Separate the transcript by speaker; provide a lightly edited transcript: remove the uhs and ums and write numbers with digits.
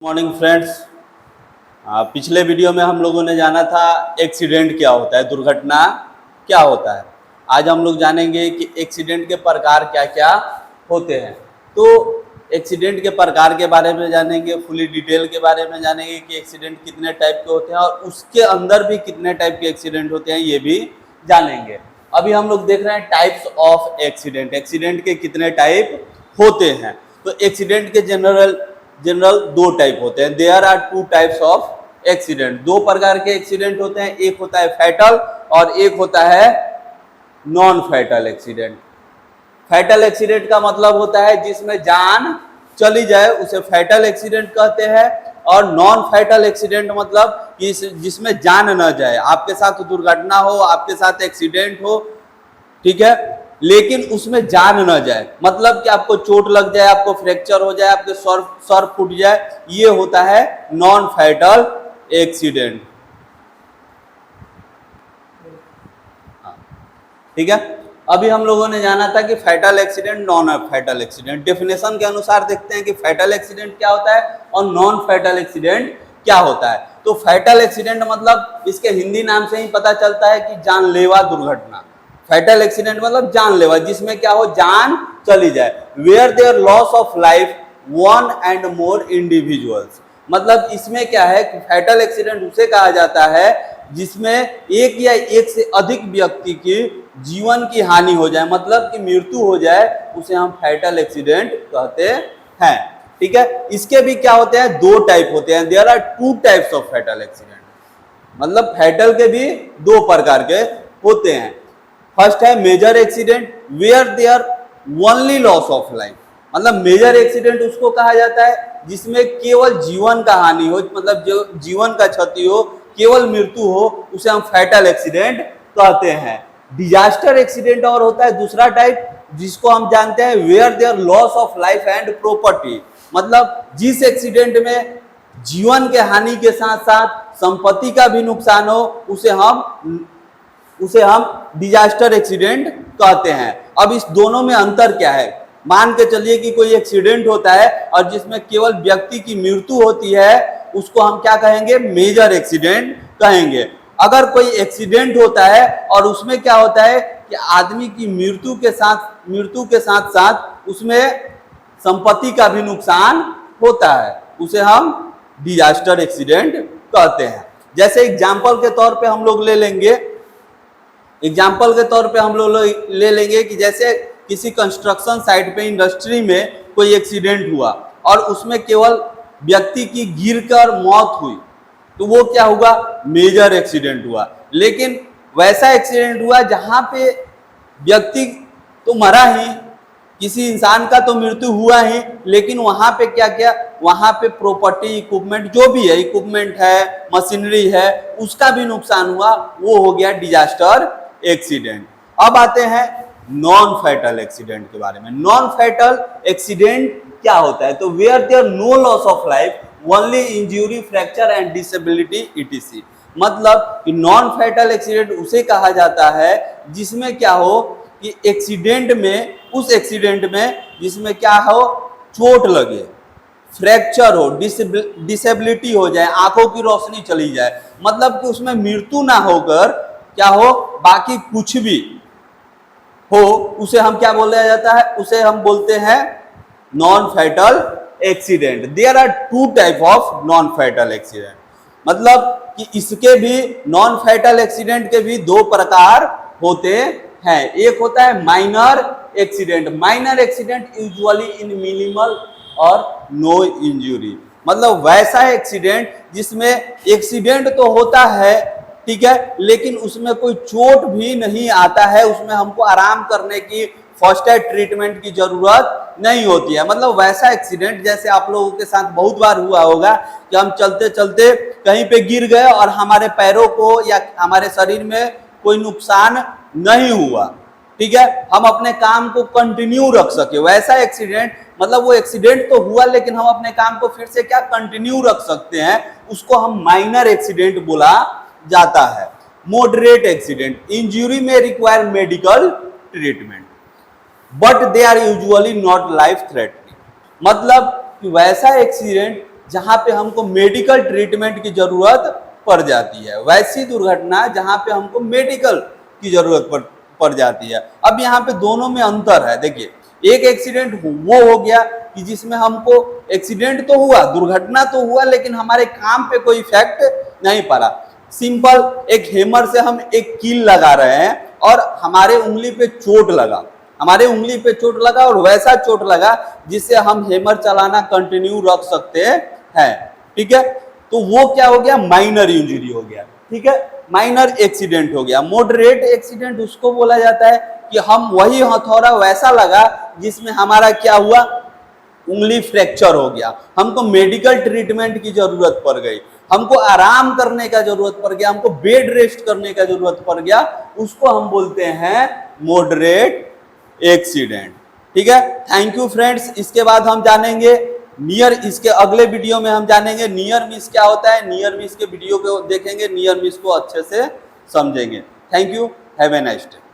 Speaker 1: Morning friends. पिछले video में हम लोगों ने जाना था एक्सीडेंट क्या होता है, दुर्घटना क्या होता है। आज हम लोग जानेंगे कि एक्सीडेंट के प्रकार क्या क्या होते हैं। तो एक्सीडेंट के प्रकार के बारे में जानेंगे, फुली डिटेल के बारे में जानेंगे कि एक्सीडेंट कितने टाइप के होते हैं और उसके अंदर भी कितने टाइप के एक्सीडेंट होते हैं ये भी जानेंगे। अभी हम लोग देख रहे हैं टाइप्स ऑफ एक्सीडेंट, एक्सीडेंट के कितने टाइप होते हैं। तो एक्सीडेंट के जनरल दो टाइप होते हैं। There are two types of accident, दो प्रकार के एक्सीडेंट होते हैं। एक होता है फैटल और एक होता है non fatal accident. Fatal accident का मतलब होता है जिसमें जान चली जाए, उसे फैटल एक्सीडेंट कहते हैं। और नॉन फैटल एक्सीडेंट मतलब जिसमें जान न जाए, आपके साथ दुर्घटना हो, आपके साथ एक्सीडेंट हो, ठीक है, लेकिन उसमें जान न जाए, मतलब कि आपको चोट लग जाए, आपको फ्रैक्चर हो जाए, आपके सर फूट जाए, ये होता है नॉन फैटल एक्सीडेंट। ठीक है, अभी हम लोगों ने जाना था कि fatal accident, non fatal accident. Definition के अनुसार देखते हैं कि फैटल एक्सीडेंट क्या होता है और नॉन फैटल एक्सीडेंट क्या होता है। तो फैटल एक्सीडेंट मतलब इसके हिंदी नाम से ही पता चलता है कि जानलेवा दुर्घटना। फैटल एक्सीडेंट मतलब जानलेवा, जिसमें क्या हो, जान चली जाए। Where there loss of life one and more individuals, मतलब इसमें क्या है कि फैटल एक्सीडेंट उसे कहा जाता है जिसमें एक या एक से अधिक व्यक्ति की जीवन की हानि हो जाए, मतलब कि मृत्यु हो जाए, उसे हम फैटल एक्सीडेंट कहते हैं। ठीक है, इसके भी क्या होते हैं, दो टाइप होते हैं। There are two types of fatal accident, मतलब फैटल के भी दो प्रकार के होते हैं। फर्स्ट है major accident, where there only loss of life, मतलब मेजर एक्सीडेंट उसको कहा जाता है जिसमें केवल जीवन का हानि हो, मतलब जो जीवन का क्षति हो, केवल मृत्यु हो, उसे हम फैटल एक्सीडेंट कहते हैं। डिजास्टर एक्सीडेंट और होता है दूसरा टाइप, जिसको हम जानते हैं where there loss of life and property, मतलब जिस एक्सीडेंट में जीवन के हानि के साथ साथ संपत्ति का भी नुकसान हो, उसे हम डिजास्टर एक्सीडेंट कहते हैं। अब इस दोनों में अंतर क्या है, मान के चलिए कि कोई एक्सीडेंट होता है और जिसमें केवल व्यक्ति की मृत्यु होती है, उसको हम क्या कहेंगे, मेजर एक्सीडेंट कहेंगे। अगर कोई एक्सीडेंट होता है और उसमें क्या होता है कि आदमी की मृत्यु के साथ साथ उसमें संपत्ति का भी नुकसान होता है, उसे हम डिजास्टर एक्सीडेंट कहते हैं। जैसे एग्जाम्पल के तौर पे हम लोग ले लेंगे कि जैसे किसी कंस्ट्रक्शन साइट पे, इंडस्ट्री में कोई एक्सीडेंट हुआ और उसमें केवल व्यक्ति की गिरकर मौत हुई, तो वो क्या हुआ, मेजर एक्सीडेंट हुआ। लेकिन वैसा एक्सीडेंट हुआ जहां पे व्यक्ति तो मरा ही, किसी इंसान का तो मृत्यु हुआ ही, लेकिन वहां पे क्या किया, वहां पे प्रॉपर्टी, इक्विपमेंट, जो भी है, इक्विपमेंट है, मशीनरी है, उसका भी नुकसान हुआ, वो हो गया डिजास्टर एक्सीडेंट। अब आते हैं नॉन फैटल एक्सीडेंट के बारे में। नॉन फैटल एक्सीडेंट क्या होता है, तो where there no loss of life, only injury, fracture and disability etc, मतलब कि नॉन फैटल एक्सीडेंट उसे कहा जाता है जिसमें क्या हो कि उस एक्सीडेंट में जिसमें क्या हो, चोट लगे, फ्रैक्चर हो, डिसेबिलिटी हो जाए, आंखों की रोशनी चली जाए, मतलब कि उसमें मृत्यु ना होकर क्या हो, बाकी कुछ भी हो, उसे हम क्या बोला जाता है, उसे हम बोलते हैं non fatal accident. There are two type of non fatal accident, मतलब कि इसके भी, नॉन फैटल एक्सीडेंट के भी दो प्रकार होते हैं। एक होता है minor accident. Minor accident usually in minimal और नो इंजरी, मतलब वैसा एक्सीडेंट जिसमें एक्सीडेंट तो होता है, ठीक है, लेकिन उसमें कोई चोट भी नहीं आता है, उसमें हमको आराम करने की, फर्स्ट एड ट्रीटमेंट की जरूरत नहीं होती है। मतलब वैसा एक्सीडेंट जैसे आप लोगों के साथ बहुत बार हुआ होगा कि हम चलते चलते कहीं पे गिर गए और हमारे पैरों को या हमारे शरीर में कोई नुकसान नहीं हुआ, ठीक है, हम अपने काम को कंटिन्यू रख सके, वैसा एक्सीडेंट, मतलब वो एक्सीडेंट तो हुआ लेकिन हम अपने काम को फिर से क्या कंटिन्यू रख सकते हैं, उसको हम माइनर एक्सीडेंट बोला जाता है। मॉडरेट एक्सीडेंट, इंजरी में require medical treatment but they are usually not life threatening, मतलब कि वैसा एक्सीडेंट
Speaker 2: जहां पे हमको मेडिकल ट्रीटमेंट की जरूरत पड़ जाती है, वैसी दुर्घटना जहां पे हमको मेडिकल की जरूरत पड़ जाती है। अब यहाँ पे दोनों में अंतर है। देखिए, एक एक्सीडेंट वो हो गया कि जिसमें हमको एक्सीडेंट तो हुआ, दुर्घटना तो हुआ, लेकिन हमारे काम पे कोई इफेक्ट नहीं पड़ा। सिंपल एक हैमर से हम एक कील लगा रहे हैं और हमारे उंगली पे चोट लगा, हमारे उंगली पे चोट लगा और वैसा चोट लगा जिससे हम हैमर चलाना कंटिन्यू रख सकते हैं। ठीक है, तो वो क्या हो गया, माइनर इंजरी हो गया। ठीक है, माइनर एक्सीडेंट हो गया। मॉडरेट एक्सीडेंट उसको बोला जाता है कि हम वही हथौड़ा वैसा लगा जिसमें हमारा क्या हुआ, उंगली फ्रैक्चर हो गया, हमको मेडिकल ट्रीटमेंट की जरूरत पड़ गई, हमको आराम करने का जरूरत पड़ गया, हमको बेड रेस्ट करने का जरूरत पड़ गया, उसको हम बोलते हैं मॉडरेट एक्सीडेंट। ठीक है, थैंक यू फ्रेंड्स। इसके बाद हम जानेंगे नियर, इसके अगले वीडियो में हम जानेंगे नियर मिस क्या होता है। नियर मिस के वीडियो को देखेंगे, नियर मिस को अच्छे से समझेंगे। Thank you, have a nice day.